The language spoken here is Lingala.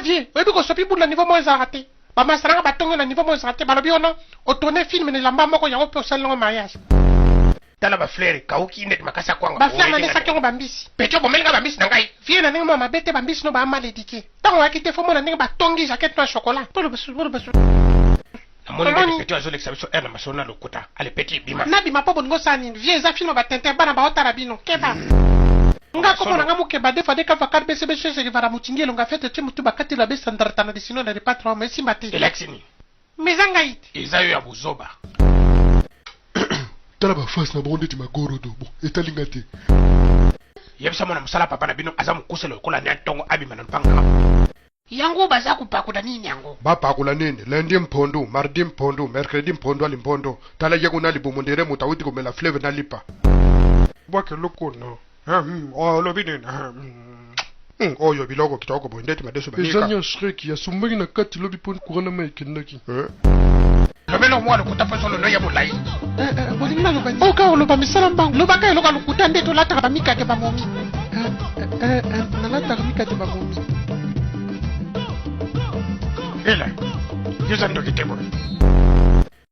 vie oyebi kosopi bula niveau mo ezalaka te bamasaranga batongo na niveau mo ezalaka te balobi ono otourne film na elamba moko yango mpe osalingo mariage tala baflere kauki neti makasi akwanga baflere nanesaki yango bambisi peti obomelinga bambisi na ngai vie na ndenge mo mabe te bambisi no baya mal édiqué ntango oyaki te fo mona ndenge batongi jaquette no ya chocolat namoni peti azolekisa biso ere na masolo na lokuta ale peti ebima nabima mpo bolingo osala nini vie eza filme batente bana baotala bino keba nga komona nga mokeba defa de kavakar besebesheshe rivara motingi elonga fete te motu bakatela besandaratana desino na repatra ma esimba te elexini meza ngai te eza yo ya bozoba tala bafase na bango ndeti magorodo bo etalinga te yebisa mona mosala papa na bino aza mokuse lokola ne ntongo abima na lupanga yango baza kopakola nini yango bapakola nini lundi mpondo mardi mpondo mercredi mpondo ali mpondo tala yeko na libomondere moto awuti komela fleve na lipa bwake lokono olobi nini oyo biloko kitoko boye ndeti madeso banika ezanya shreki yasumbaki na kati lobi poni kurana ma ekendaki lobelo mwa lokuta fo solo no ya molai bolingi naloba nini oka oloba misala mbangu lobaka eloka lokuta nde tolataka bamikake bamomi nalataka mikate bamomi ela yoza ndoki te boye